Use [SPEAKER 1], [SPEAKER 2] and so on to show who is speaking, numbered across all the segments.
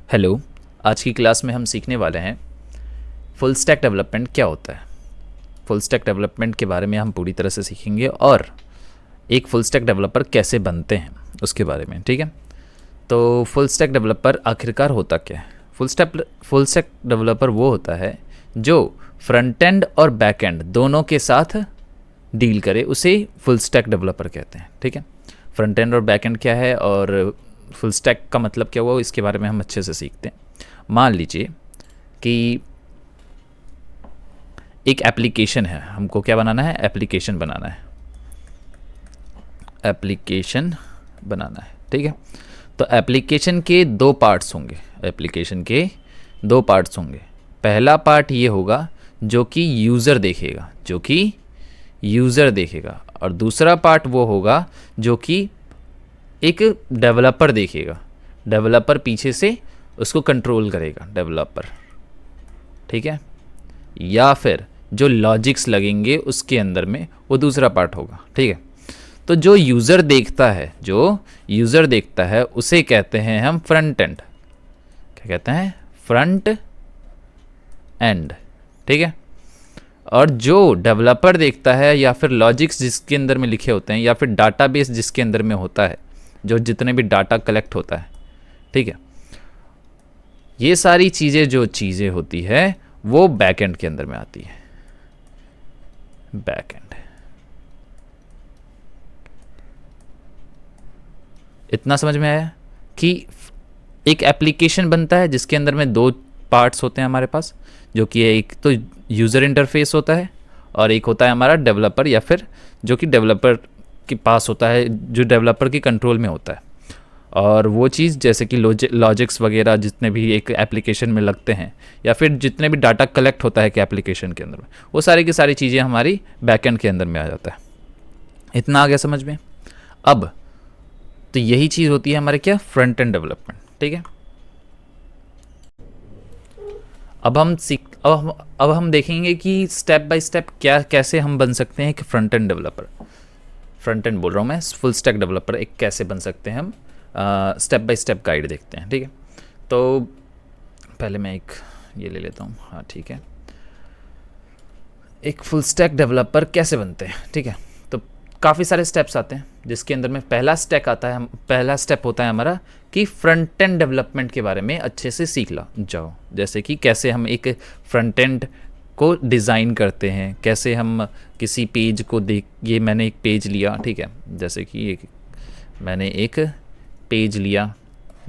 [SPEAKER 1] Hello. आज की class में हम सीखने वाले हैं फुल स्टैक डेवलपमेंट क्या होता है। फुल स्टैक डेवलपमेंट के बारे में हम पूरी तरह से सीखेंगे और एक फुल स्टैक डेवलपर कैसे बनते हैं उसके बारे में। ठीक है, तो फुल स्टैक डेवलपर आखिरकार होता क्या है? फुल स्टैक डेवलपर वो होता है जो फ्रंट एंड और बैक एंड दोनों के साथ डील करे, उसे फुल स्टैक डेवलपर कहते हैं। ठीक है, फ्रंट एंड और बैक एंड क्या है और फुल स्टैक का मतलब क्या हुआ, इसके बारे में हम अच्छे से सीखते हैं। मान लीजिए कि एक एप्लीकेशन है, हमको क्या बनाना है? एप्लीकेशन बनाना है। एप्लीकेशन बनाना है, ठीक है। तो एप्लीकेशन के दो पार्ट्स होंगे। एप्लीकेशन के दो पार्ट्स होंगे। पहला पार्ट ये होगा जो कि यूज़र देखेगा और दूसरा पार्ट वो होगा जो कि एक डेवलपर देखेगा। डेवलपर पीछे से उसको कंट्रोल करेगा, डेवलपर। ठीक है, या फिर जो लॉजिक्स लगेंगे उसके अंदर में वो दूसरा पार्ट होगा। ठीक है, तो जो यूज़र देखता है उसे कहते हैं हम फ्रंट एंड। क्या कहते हैं? Front end. ठीक है, और जो डेवलपर देखता है या फिर लॉजिक्स जिसके अंदर में लिखे होते हैं या फिर डाटाबेस जिसके अंदर में होता है, जो जितने भी डाटा कलेक्ट होता है, ठीक है, ये सारी चीज़ें होती है वो बैक एंड के अंदर में आती है। Back and. इतना समझ में आया कि एक एप्लीकेशन बनता है जिसके अंदर में दो पार्ट्स होते हैं हमारे पास, जो कि एक तो यूज़र इंटरफेस होता है और एक होता है हमारा डेवलपर, या फिर जो कि डेवलपर के पास होता है, जो डेवलपर की कंट्रोल में होता है। और वो चीज़ जैसे कि लॉजिक्स वगैरह जितने भी एक एप्लीकेशन में लगते हैं या फिर जितने भी डाटा कलेक्ट होता है कि एप्लीकेशन के अंदर में, वो सारी की सारी चीज़ें हमारी बैकएंड के अंदर में आ जाता है। इतना आ गया समझ में? अब तो यही चीज़ होती है हमारे क्या? Front end development. ठीक है, अब हम देखेंगे कि स्टेप बाय स्टेप कैसे हम बन सकते हैं एक front end developer. Front end बोल रहा हूँ मैं, फुल स्टैक डेवलपर एक कैसे बन सकते हैं हम, स्टेप बाय स्टेप गाइड देखते हैं। ठीक है, तो पहले मैं एक ये ले लेता हूँ। हाँ ठीक है, एक फुल स्टैक डेवलपर कैसे बनते हैं। ठीक है, तो काफ़ी सारे स्टेप्स आते हैं जिसके अंदर में पहला स्टेप होता है हमारा कि फ्रंट एंड डेवलपमेंट के बारे में अच्छे से सीख जाओ। जैसे कि कैसे हम एक फ्रंट एंड को डिज़ाइन करते हैं, कैसे हम किसी पेज को ये मैंने एक पेज लिया, ठीक है, जैसे कि मैंने एक पेज लिया,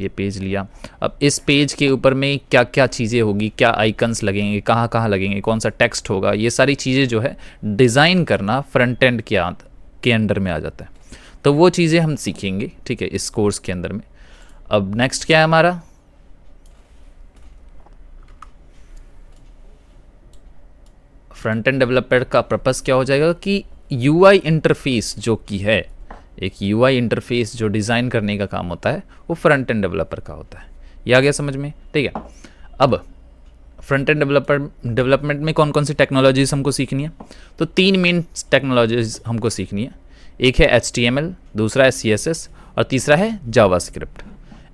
[SPEAKER 1] ये पेज लिया। अब इस पेज के ऊपर में क्या क्या चीज़ें होगी, क्या आइकन्स लगेंगे, कहाँ कहाँ लगेंगे, कौन सा टेक्स्ट होगा, ये सारी चीज़ें जो है डिज़ाइन करना फ्रंट एंड के अंडर में आ जाता है। तो वो चीज़ें हम सीखेंगे, ठीक है, इस कोर्स के अंदर में। अब नेक्स्ट क्या है हमारा? फ्रंट एंड डेवलपर का पर्पस क्या हो जाएगा कि यूआई इंटरफेस जो कि है, एक यूआई इंटरफेस जो डिज़ाइन करने का काम होता है वो फ्रंट एंड डेवलपर का होता है। ये आ गया समझ में? ठीक है, अब फ्रंट एंड डेवलपमेंट में कौन कौन सी टेक्नोलॉजीज़ हमको सीखनी है? तो तीन मेन टेक्नोलॉजीज़ हमको सीखनी है। एक है HTML, दूसरा है CSS और तीसरा है जावास्क्रिप्ट।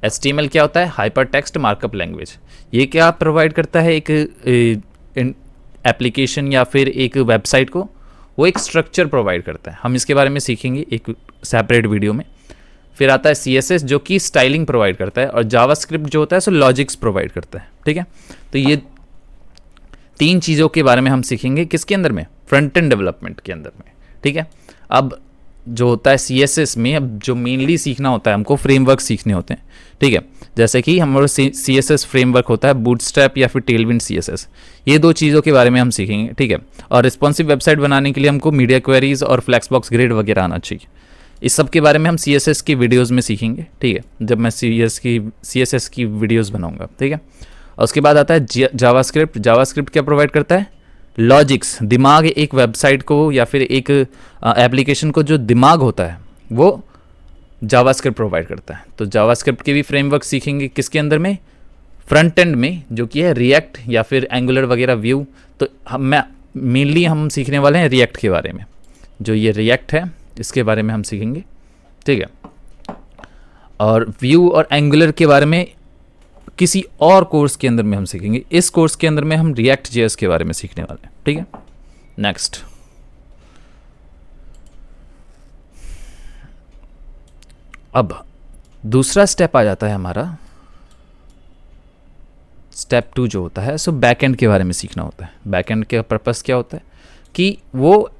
[SPEAKER 1] HTML क्या होता है? Hyper text markup language. ये क्या प्रोवाइड करता है एक एप्लीकेशन या फिर एक वेबसाइट को? वो एक स्ट्रक्चर प्रोवाइड करता है। हम इसके बारे में सीखेंगे एक सेपरेट वीडियो में। फिर आता है CSS जो कि स्टाइलिंग प्रोवाइड करता है, और जावास्क्रिप्ट जो होता है सो लॉजिक्स प्रोवाइड करता है। ठीक है, तो ये तीन चीज़ों के बारे में हम सीखेंगे किसके अंदर में? फ्रंट एंड डेवलपमेंट के अंदर में। ठीक है, अब जो होता है CSS में, अब जो मेनली सीखना होता है हमको, फ्रेमवर्क सीखने होते हैं। ठीक है, जैसे कि हमारा CSS फ्रेमवर्क होता है बूटस्ट्रैप या फिर टेलविंड CSS। ये दो चीज़ों के बारे में हम सीखेंगे। ठीक है, और रिस्पॉन्सिव वेबसाइट बनाने के लिए हमको मीडिया क्वेरीज और फ्लैक्सबॉक्स ग्रिड वगैरह आना चाहिए। इस सब के बारे में हम CSS की वीडियोज़ में सीखेंगे। ठीक है, जब मैं CSS की वीडियोज़ बनाऊँगा। ठीक है, और उसके बाद आता है जावास्क्रिप्ट। जावास्क्रिप्ट क्या प्रोवाइड करता है? लॉजिक्स, दिमाग। एक वेबसाइट को या फिर एक एप्लीकेशन को जो दिमाग होता है वो जावास्क्रिप्ट प्रोवाइड करता है। तो जावास्क्रिप्ट के भी फ्रेमवर्क सीखेंगे किसके अंदर में? फ्रंट एंड में, जो कि है रिएक्ट या फिर एंगुलर वगैरह, व्यू। तो मेनली हम सीखने वाले हैं रिएक्ट के बारे में। जो ये रिएक्ट है इसके बारे में हम सीखेंगे। ठीक है, और व्यू और एंगुलर के बारे में किसी और कोर्स के अंदर में हम सीखेंगे। इस कोर्स के अंदर में हम रिएक्ट जेएस के बारे में सीखने वाले हैं, ठीक है। नेक्स्ट, अब दूसरा स्टेप आ जाता है हमारा, स्टेप 2 जो होता है, सो बैकएंड के बारे में सीखना होता है। बैकएंड का पर्पस क्या होता है कि वो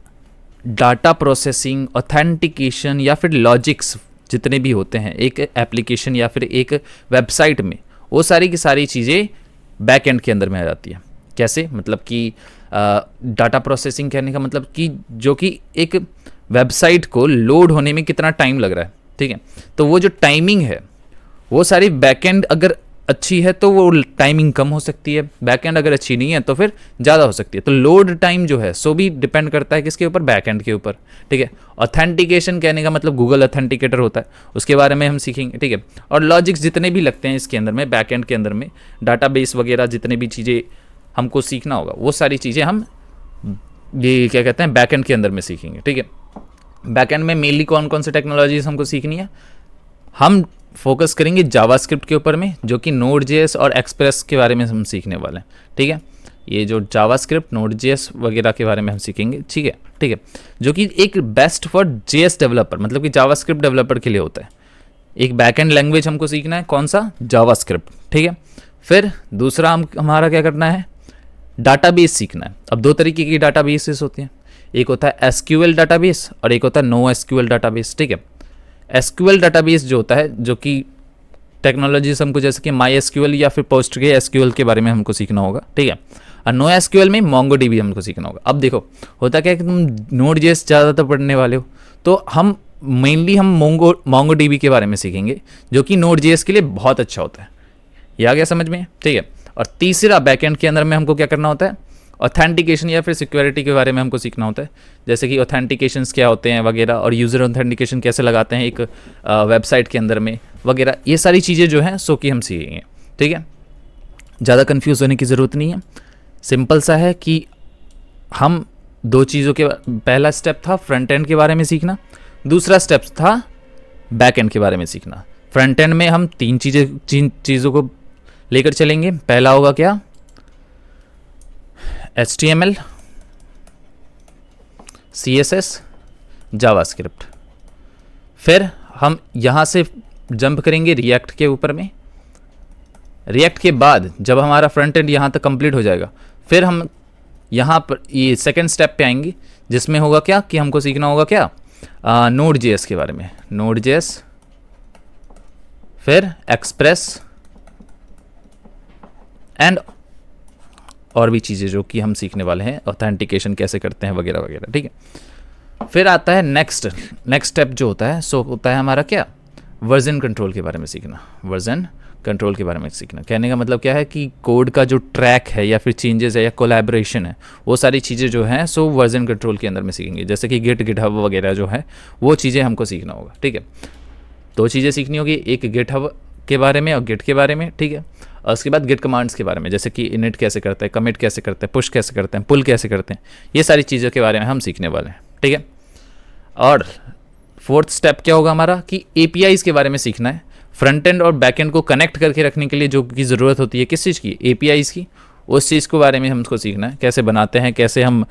[SPEAKER 1] डाटा प्रोसेसिंग, ऑथेंटिकेशन या फिर लॉजिक्स जितने भी होते हैं एक एप्लीकेशन या फिर एक वेबसाइट में, वो सारी की सारी चीज़ें बैकएंड के अंदर में आ जाती है। कैसे? मतलब कि डाटा प्रोसेसिंग कहने का मतलब कि जो कि एक वेबसाइट को लोड होने में कितना टाइम लग रहा है, ठीक है। तो वो जो टाइमिंग है वो सारी बैकएंड अगर अच्छी है तो वो टाइमिंग कम हो सकती है, बैकएंड अगर अच्छी नहीं है तो फिर ज़्यादा हो सकती है। तो लोड टाइम जो है सो भी डिपेंड करता है किसके ऊपर? बैकएंड के ऊपर, ठीक है। ऑथेंटिकेशन कहने का मतलब गूगल ऑथेंटिकेटर होता है, उसके बारे में हम सीखेंगे, ठीक है। और लॉजिक्स जितने भी लगते हैं इसके अंदर में, बैकएंड के अंदर में डाटाबेस वगैरह जितने भी चीज़ें हमको सीखना होगा वो सारी चीज़ें हम ये क्या कहते हैं बैकएंड के अंदर में सीखेंगे, ठीक है। बैकएंड में मेनली कौन कौन सी टेक्नोलॉजीज हमको सीखनी है? हम फोकस करेंगे जावास्क्रिप्ट के ऊपर में, जो कि नोड.जेएस और एक्सप्रेस के बारे में हम सीखने वाले हैं, ठीक है। ये जो जावास्क्रिप्ट, नोड.जेएस वगैरह के बारे में हम सीखेंगे, ठीक है, ठीक है। जो कि एक बेस्ट फॉर जेएस डेवलपर, मतलब कि जावास्क्रिप्ट डेवलपर के लिए होता है। एक बैकएंड लैंग्वेज हमको सीखना है, कौन सा? जावास्क्रिप्ट, ठीक है। फिर दूसरा हमारा क्या करना है? डाटाबेस सीखना है। अब दो तरीके की डाटाबेसेस होती हैं, एक होता है एसक्यूएल डाटाबेस और एक होता है नो एसक्यूएल डाटाबेस, ठीक है। एसक्यूएल डाटाबेस जो होता है, जो कि टेक्नोलॉजीज हमको जैसे कि माई एसक्यूएल या फिर पोस्टग्रे एसक्यूएल के बारे में हमको सीखना होगा, ठीक है। और नो एसक्यूएल में मोंगोडीबी हमको सीखना होगा। अब देखो होता क्या है कि तुम नोड.जेएस ज़्यादातर पढ़ने वाले हो, तो हम मेनली हम मोंगोडीबी के बारे में सीखेंगे, जो कि नोड.जेएस के लिए बहुत अच्छा होता है। ये आ गया समझ में, ठीक है। और तीसरा बैकएंड के अंदर में हमको क्या करना होता है? ऑथेंटिकेशन या फिर सिक्योरिटी के बारे में हमको सीखना होता है, जैसे कि ऑथेंटिकेशंस क्या होते हैं वगैरह, और यूज़र ऑथेंटिकेशन कैसे लगाते हैं एक वेबसाइट के अंदर में वगैरह। ये सारी चीज़ें जो हैं सो कि हम सीखेंगे, ठीक है। ज़्यादा कंफ्यूज होने की ज़रूरत नहीं है, सिंपल सा है कि हम दो चीज़ों के, पहला स्टेप था फ्रंट एंड के बारे में सीखना, दूसरा स्टेप था बैक एंड के बारे में सीखना। फ्रंट एंड में हम तीन चीज़ों को लेकर चलेंगे। पहला होगा क्या? HTML, CSS, JavaScript. फिर हम यहाँ से जंप करेंगे रिएक्ट के ऊपर में। रिएक्ट के बाद जब हमारा फ्रंट एंड यहाँ तक कंप्लीट हो जाएगा, फिर हम यहाँ पर ये सेकंड स्टेप पे आएंगे, जिसमें होगा क्या कि हमको सीखना होगा क्या? नोड.जेएस के बारे में। नोड.जेएस, फिर एक्सप्रेस एंड और भी चीज़ें जो कि हम सीखने वाले हैं, ऑथेंटिकेशन कैसे करते हैं वगैरह वगैरह, ठीक है। फिर आता है नेक्स्ट स्टेप जो होता है सो होता है हमारा क्या? वर्जन कंट्रोल के बारे में सीखना। वर्जन कंट्रोल के बारे में सीखना कहने का मतलब क्या है कि कोड का जो ट्रैक है या फिर चेंजेस है या कोलैबोरेशन है, वो सारी चीज़ें जो हैं सो वर्जन कंट्रोल के अंदर में सीखेंगे, जैसे कि गिटहब वगैरह जो है वो चीज़ें हमको सीखना होगा, ठीक है। दो चीज़ें सीखनी होगी, एक गिटहब के बारे में और गिट के बारे में, ठीक है। और उसके बाद गिट कमांड्स के बारे में, जैसे कि इनिट कैसे करते हैं, कमिट कैसे करते हैं, पुश कैसे करते हैं, पुल कैसे करते हैं, ये सारी चीज़ों के बारे में हम सीखने वाले हैं, ठीक है। और फोर्थ स्टेप क्या होगा हमारा कि एपीआईज के बारे में सीखना है। फ्रंट एंड और बैक एंड को कनेक्ट करके रखने के लिए जो की ज़रूरत होती है, किस चीज़ की? एपीआईज की। उस चीज़ के बारे में हमको सीखना है, कैसे बनाते हैं, कैसे हम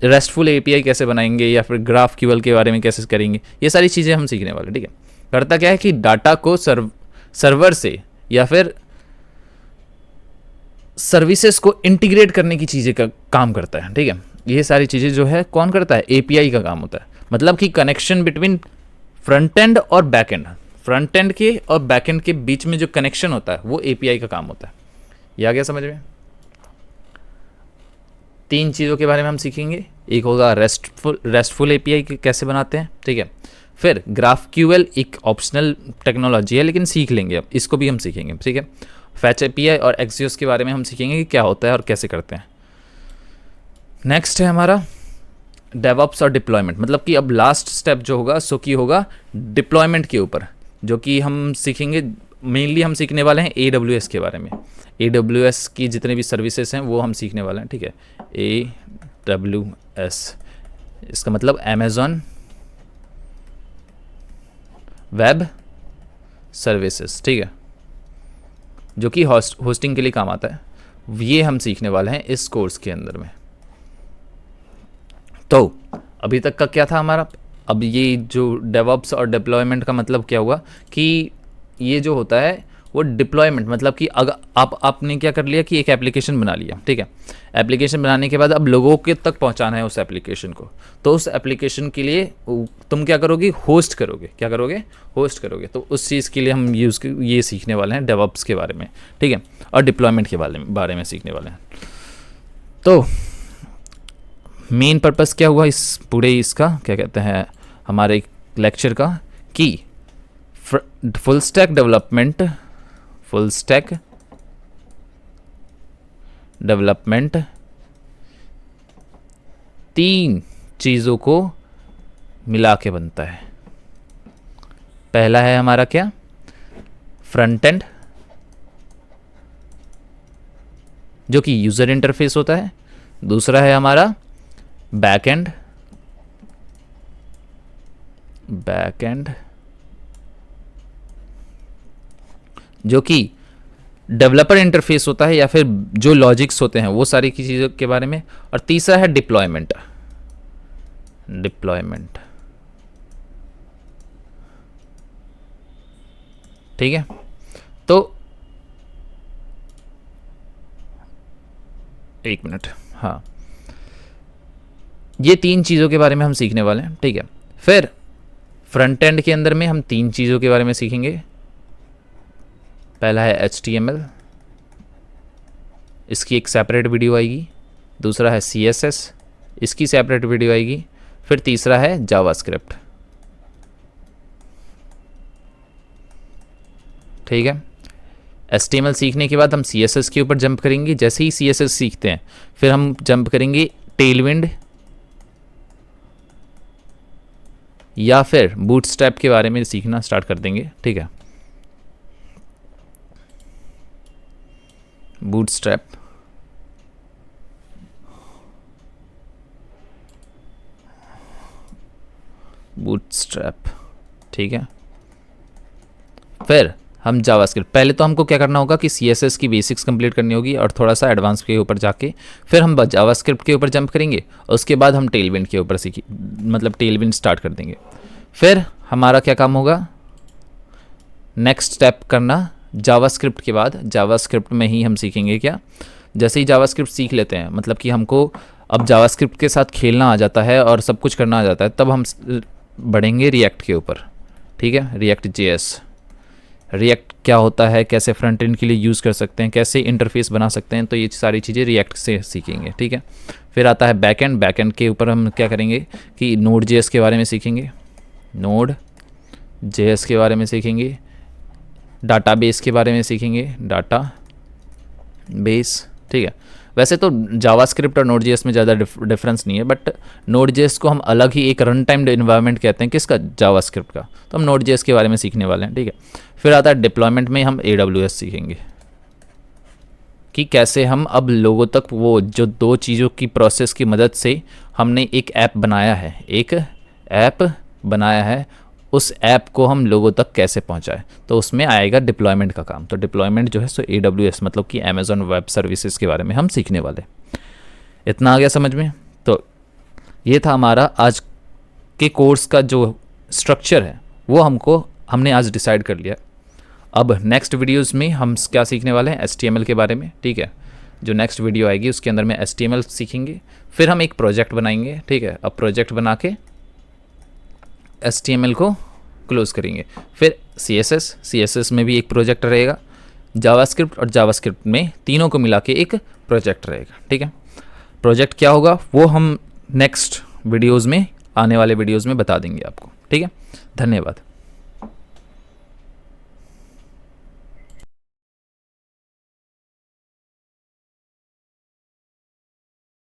[SPEAKER 1] रेस्टफुल एपीआई कैसे बनाएंगे या फिर ग्राफ क्यूएल के बारे में कैसे करेंगे, ये सारी चीज़ें हम सीखने वाले, ठीक है। करता क्या है कि डाटा को सर्वर से या फिर सर्विसेज को इंटीग्रेट करने की चीज़ें का काम करता है, ठीक है। ये सारी चीज़ें जो है कौन करता है? एपीआई का काम होता है। मतलब कि कनेक्शन बिटवीन फ्रंट एंड और बैक एंड, फ्रंट एंड के और बैक एंड के बीच में जो कनेक्शन होता है वो एपीआई का काम होता है। ये आ गया समझ में? तीन चीज़ों के बारे में हम सीखेंगे, एक होगा रेस्टफुल एपीआई कैसे बनाते हैं, ठीक है। फिर ग्राफ क्यूएल एक ऑप्शनल टेक्नोलॉजी है लेकिन सीख लेंगे, अब इसको भी हम सीखेंगे, ठीक है। फैच एपीआई और एक्सियोस के बारे में हम सीखेंगे कि क्या होता है और कैसे करते हैं। नेक्स्ट है हमारा डेवऑप्स और डिप्लॉयमेंट, मतलब कि अब लास्ट स्टेप जो होगा सो की होगा डिप्लॉयमेंट के ऊपर, जो कि हम सीखेंगे। मेनली हम सीखने वाले हैं AWS के बारे में। AWS की जितने भी सर्विसेज हैं वो हम सीखने वाले हैं, ठीक है। AWS इसका मतलब अमेज़ॉन वेब सर्विसेज, ठीक है। जो कि होस्टिंग के लिए काम आता है, ये हम सीखने वाले हैं इस कोर्स के अंदर में। तो अभी तक का क्या था हमारा, अब ये जो डेवऑप्स और डिप्लॉयमेंट का मतलब क्या हुआ कि ये जो होता है वो डिप्लॉयमेंट, मतलब कि अगर आपने क्या कर लिया कि एक एप्लीकेशन बना लिया, ठीक है। एप्लीकेशन बनाने के बाद अब लोगों के तक पहुंचाना है उस एप्लीकेशन को, तो उस एप्लीकेशन के लिए तुम क्या करोगे, होस्ट करोगे। क्या करोगे, होस्ट करोगे। तो उस चीज़ के लिए हम ये सीखने वाले हैं डेवऑप्स के बारे में, ठीक है, और डिप्लॉयमेंट के बारे में सीखने वाले हैं। तो मेन पर्पस क्या हुआ इस पूरे इसका, क्या कहते हैं, हमारे लेक्चर का, कि फुल स्टैक डेवलपमेंट 3 चीज़ों को मिला के बनता है। पहला है हमारा क्या, फ्रंट एंड, जो कि यूज़र इंटरफेस होता है। दूसरा है हमारा बैक एंड, जो कि डेवलपर इंटरफेस होता है या फिर जो लॉजिक्स होते हैं वो सारी की चीज़ों के बारे में। और तीसरा है डिप्लॉयमेंट। ठीक है, तो एक मिनट, हाँ, ये 3 चीज़ों के बारे में हम सीखने वाले हैं, ठीक है। फिर फ्रंट एंड के अंदर में हम 3 चीज़ों के बारे में सीखेंगे। पहला है HTML, इसकी एक सेपरेट वीडियो आएगी। दूसरा है CSS, इसकी सेपरेट वीडियो आएगी। फिर तीसरा है जावास्क्रिप्ट, ठीक है। HTML सीखने के बाद हम CSS के ऊपर जंप करेंगे। जैसे ही CSS सीखते हैं फिर हम जंप करेंगे टेलविंड या फिर बूटस्ट्रैप के बारे में सीखना स्टार्ट कर देंगे, ठीक है। बूटस्ट्रैप, ठीक है। फिर हम जावास्क्रिप्ट, पहले तो हमको क्या करना होगा कि CSS की बेसिक्स कंप्लीट करनी होगी और थोड़ा सा एडवांस के ऊपर जाके फिर हम जावास्क्रिप्ट के ऊपर जंप करेंगे। और उसके बाद हम टेलविंड के ऊपर मतलब टेलविंड स्टार्ट कर देंगे। फिर हमारा क्या काम होगा, नेक्स्ट स्टेप करना जावास्क्रिप्ट के बाद। जावास्क्रिप्ट में ही हम सीखेंगे क्या, जैसे ही जावास्क्रिप्ट सीख लेते हैं, मतलब कि हमको अब जावास्क्रिप्ट के साथ खेलना आ जाता है और सब कुछ करना आ जाता है, तब हम बढ़ेंगे रिएक्ट के ऊपर, ठीक है। रिएक्ट क्या होता है, कैसे फ्रंट एंड के लिए यूज़ कर सकते हैं, कैसे इंटरफेस बना सकते हैं, तो ये सारी चीज़ें रिएक्ट से सीखेंगे, ठीक है। फिर आता है बैक एंड के ऊपर हम क्या करेंगे कि Node.js के बारे में सीखेंगे, Node.js के बारे में सीखेंगे, डाटाबेस के बारे में सीखेंगे, डाटाबेस, ठीक है। वैसे तो जावास्क्रिप्ट और Node.js में ज़्यादा डिफरेंस नहीं है, बट Node.js को हम अलग ही एक रन टाइम इन्वायरमेंट कहते हैं, किसका, जावास्क्रिप्ट का। तो हम Node.js के बारे में सीखने वाले हैं, ठीक है। फिर आता है डिप्लॉयमेंट में हम AWS सीखेंगे कि कैसे हम अब लोगों तक वो जो 2 चीज़ों की प्रोसेस की मदद से हमने एक ऐप बनाया है, उस ऐप को हम लोगों तक कैसे पहुंचाए, तो उसमें आएगा डिप्लॉयमेंट का काम। तो डिप्लॉयमेंट जो है सो AWS मतलब कि Amazon वेब सर्विसेज के बारे में हम सीखने वाले। इतना आ गया समझ में। तो ये था हमारा आज के कोर्स का जो स्ट्रक्चर है, वो हमने आज डिसाइड कर लिया। अब नेक्स्ट वीडियोज़ में हम क्या सीखने वाले हैं, HTML के बारे में, ठीक है। जो नेक्स्ट वीडियो आएगी उसके अंदर में HTML सीखेंगे। फिर हम एक प्रोजेक्ट बनाएंगे, ठीक है। अब प्रोजेक्ट बना के HTML को क्लोज करेंगे। फिर CSS में भी एक प्रोजेक्ट रहेगा, जावास्क्रिप्ट और जावास्क्रिप्ट में तीनों को मिला के एक प्रोजेक्ट रहेगा, ठीक है। प्रोजेक्ट क्या होगा वो हम नेक्स्ट वीडियोज़ में, आने वाले वीडियोज़ में बता देंगे आपको, ठीक है। धन्यवाद।